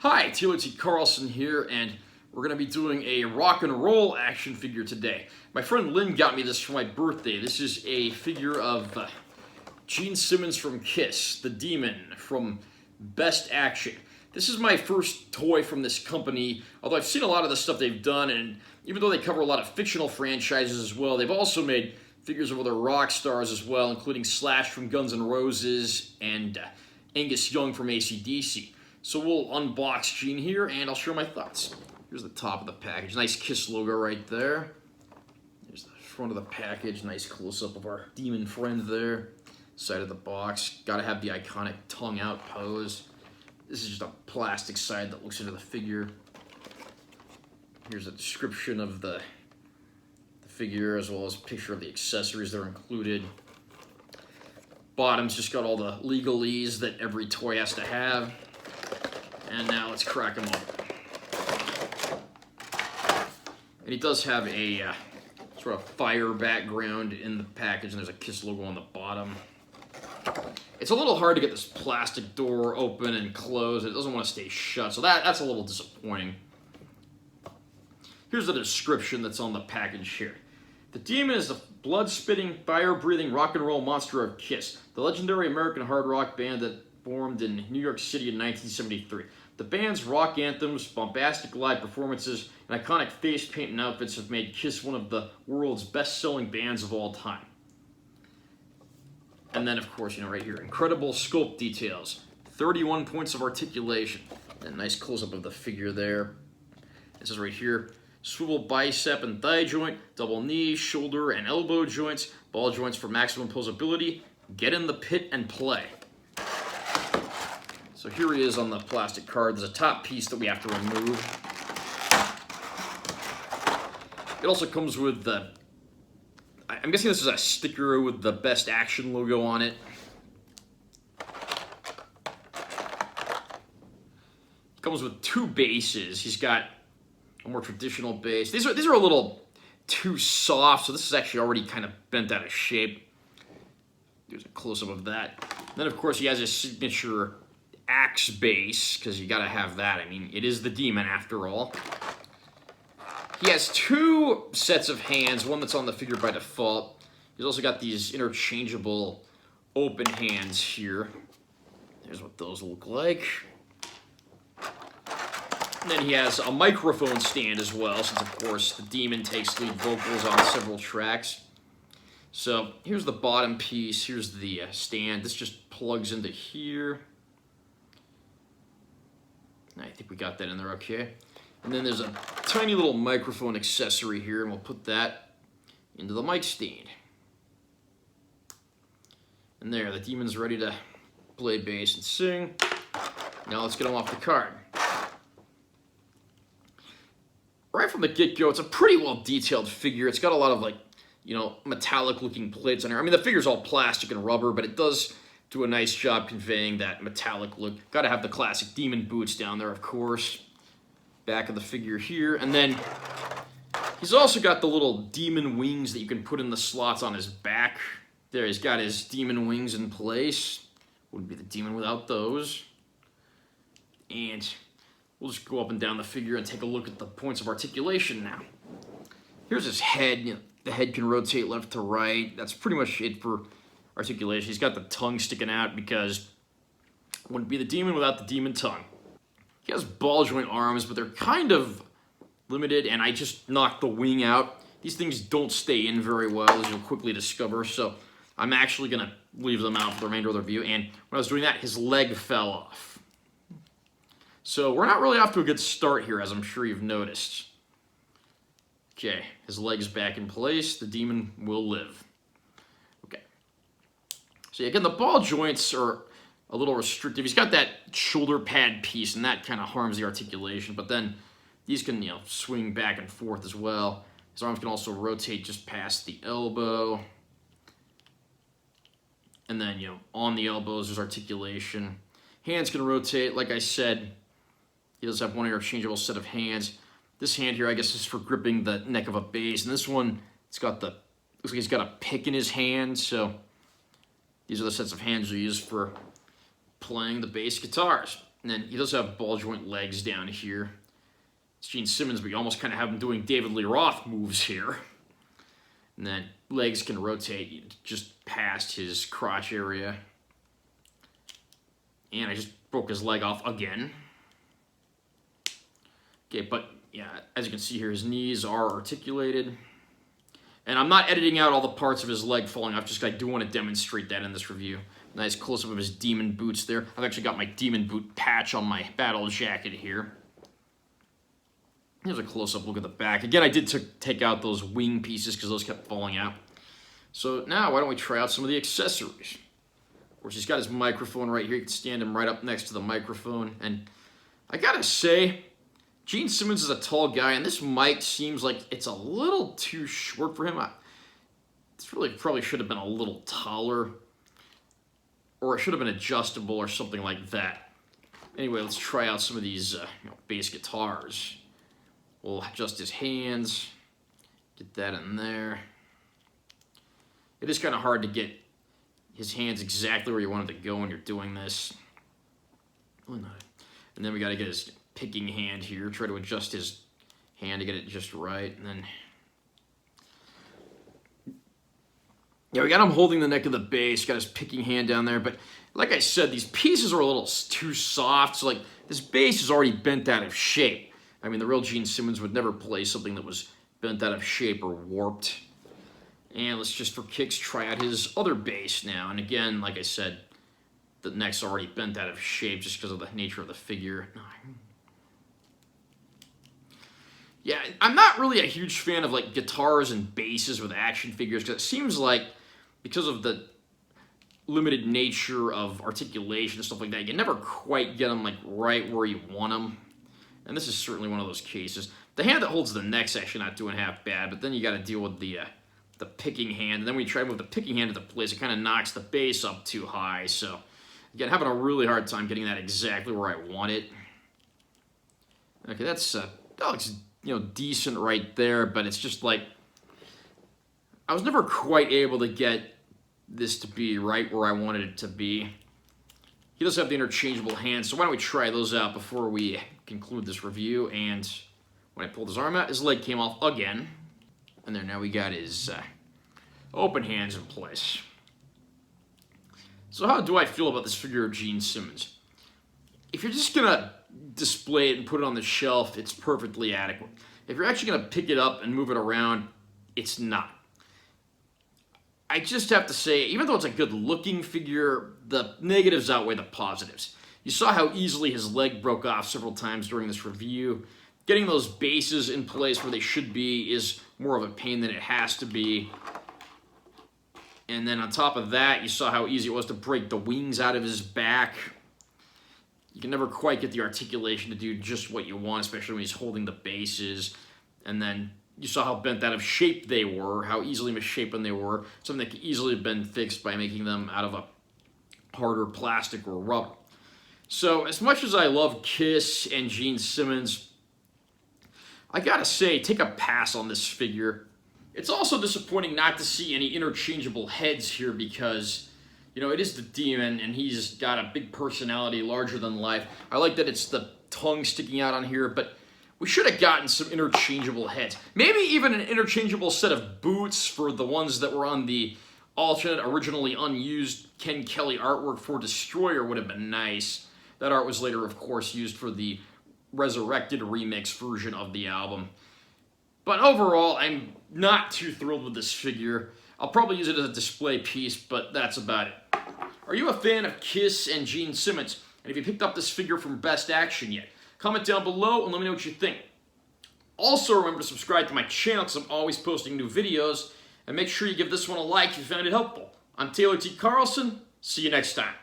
Hi, T. Carlson here, and we're going to be doing a rock and roll action figure today. My friend Lynn got me this for my birthday. This is a figure of Gene Simmons from Kiss, the Demon from Best Action. This is my first toy from this company, although I've seen a lot of the stuff they've done, and even though they cover a lot of fictional franchises as well, they've also made figures of other rock stars as well, including Slash from Guns N' Roses and Angus Young from AC/DC. So we'll unbox Gene here, and I'll share my thoughts. Here's the top of the package. Nice Kiss logo right there. Here's the front of the package. Nice close-up of our demon friend there. Side of the box. Gotta have the iconic tongue-out pose. This is just a plastic side that looks into the figure. Here's a description of the figure, as well as a picture of the accessories that are included. Bottom's just got all the legalese that every toy has to have. And now let's crack them open. And he does have a sort of fire background in the package, and there's a Kiss logo on the bottom. It's a little hard to get this plastic door open and close. It doesn't want to stay shut, so that's a little disappointing. Here's the description that's on the package here. The Demon is the blood-spitting, fire-breathing rock and roll monster of Kiss, the legendary American hard rock band that formed in New York City in 1973. The band's rock anthems, bombastic live performances, and iconic face paint and outfits have made Kiss one of the world's best-selling bands of all time. And then, of course, right here, incredible sculpt details, 31 points of articulation, and a nice close-up of the figure there. It says right here, swivel bicep and thigh joint, double knee, shoulder, and elbow joints, ball joints for maximum posability. Get in the pit and play. So here he is on the plastic card. There's a top piece that we have to remove. It also comes with the, I'm guessing this is a sticker with the Best Action logo on it. It comes with two bases. He's got a more traditional base. These are a little too soft, so this is actually already kind of bent out of shape. There's a close-up of that. Then, of course, he has his signature axe base, because you gotta have that. I mean, it is the Demon after all. He has two sets of hands, one that's on the figure by default. He's also got these interchangeable open hands here. There's what those look like. And then he has a microphone stand as well, since of course the Demon takes lead vocals on several tracks. So here's the bottom piece, here's the stand. This just plugs into here. I think we got that in there okay. And then there's a tiny little microphone accessory here, and we'll put that into the mic stand. And there, the Demon's ready to play bass and sing. Now let's get him off the card. Right from the get-go, it's a pretty well-detailed figure. It's got a lot of, metallic-looking plates on here. I mean, the figure's all plastic and rubber, but it does do a nice job conveying that metallic look. Gotta have the classic Demon boots down there, of course. Back of the figure here. And then he's also got the little Demon wings that you can put in the slots on his back. There, he's got his Demon wings in place. Wouldn't be the Demon without those. And we'll just go up and down the figure and take a look at the points of articulation now. Here's his head. The head can rotate left to right. That's pretty much it for articulation. He's got the tongue sticking out because it wouldn't be the Demon without the Demon tongue. He has ball joint arms, but they're kind of limited, and I just knocked the wing out. These things don't stay in very well, as you'll quickly discover, so I'm actually going to leave them out for the remainder of the review. And when I was doing that, his leg fell off. So we're not really off to a good start here, as I'm sure you've noticed. Okay, his leg's back in place. The Demon will live. Okay. So again, the ball joints are a little restrictive. He's got that shoulder pad piece, and that kind of harms the articulation. But then these can, swing back and forth as well. His arms can also rotate just past the elbow. And then, on the elbows, there's articulation. Hands can rotate. Like I said, he does have one interchangeable set of hands. This hand here, I guess, is for gripping the neck of a bass. And this one, looks like he's got a pick in his hand. So these are the sets of hands we use for playing the bass guitars. And then he does have ball joint legs down here. It's Gene Simmons, but you almost kind of have him doing David Lee Roth moves here. And then legs can rotate just past his crotch area. And I just broke his leg off again. Okay, but yeah, as you can see here, his knees are articulated. And I'm not editing out all the parts of his leg falling off, just I do want to demonstrate that in this review. Nice close-up of his demon boots there. I've actually got my demon boot patch on my battle jacket here. Here's a close-up look at the back. Again, I did take out those wing pieces because those kept falling out. So now, why don't we try out some of the accessories? Of course, he's got his microphone right here. You can stand him right up next to the microphone. And I gotta say, Gene Simmons is a tall guy, and this mic seems like it's a little too short for him. This really probably should have been a little taller, or it should have been adjustable or something like that. Anyway, let's try out some of these bass guitars. We'll adjust his hands, get that in there. It is kind of hard to get his hands exactly where you want them to go when you're doing this. And then we got to get his picking hand here, try to adjust his hand to get it just right. And then, yeah, we got him holding the neck of the bass, got his picking hand down there. But like I said, these pieces are a little too soft. So like this bass is already bent out of shape. I mean, the real Gene Simmons would never play something that was bent out of shape or warped. And let's just, for kicks, try out his other bass now. And again, like I said, the neck's already bent out of shape just because of the nature of the figure. Yeah, I'm not really a huge fan of like guitars and basses with action figures because it seems like because of the limited nature of articulation and stuff like that, you never quite get them like right where you want them. And this is certainly one of those cases. The hand that holds the neck's actually not doing half bad, but then you got to deal with the picking hand. And then when you try to move the picking hand into place, it kind of knocks the bass up too high. So again, having a really hard time getting that exactly where I want it. Okay, that looks decent right there, but it's just like I was never quite able to get this to be right where I wanted it to be. He does have the interchangeable hands, so why don't we try those out before we conclude this review. And when I pulled his arm out, his leg came off again. And there, now we got his open hands in place. So how do I feel about this figure of Gene Simmons? If you're just going to display it and put it on the shelf, it's perfectly adequate. If you're actually going to pick it up and move it around, it's not. I just have to say, even though it's a good-looking figure, the negatives outweigh the positives. You saw how easily his leg broke off several times during this review. Getting those bases in place where they should be is more of a pain than it has to be. And then on top of that, you saw how easy it was to break the wings out of his back. You can never quite get the articulation to do just what you want, especially when he's holding the bases. And then you saw how bent out of shape they were, how easily misshapen they were, something that could easily have been fixed by making them out of a harder plastic or rubber. So as much as I love Kiss and Gene Simmons, I gotta say, take a pass on this figure. It's also disappointing not to see any interchangeable heads here because, it is the demon and he's got a big personality, larger than life. I like that it's the tongue sticking out on here, but we should have gotten some interchangeable heads. Maybe even an interchangeable set of boots for the ones that were on the alternate, originally unused Ken Kelly artwork for Destroyer would have been nice. That art was later, of course, used for the resurrected remix version of the album. But overall, I'm not too thrilled with this figure. I'll probably use it as a display piece, but that's about it. Are you a fan of Kiss and Gene Simmons? And have you picked up this figure from Best Action yet? Comment down below and let me know what you think. Also, remember to subscribe to my channel because I'm always posting new videos. And make sure you give this one a like if you found it helpful. I'm Taylor T. Carlson. See you next time.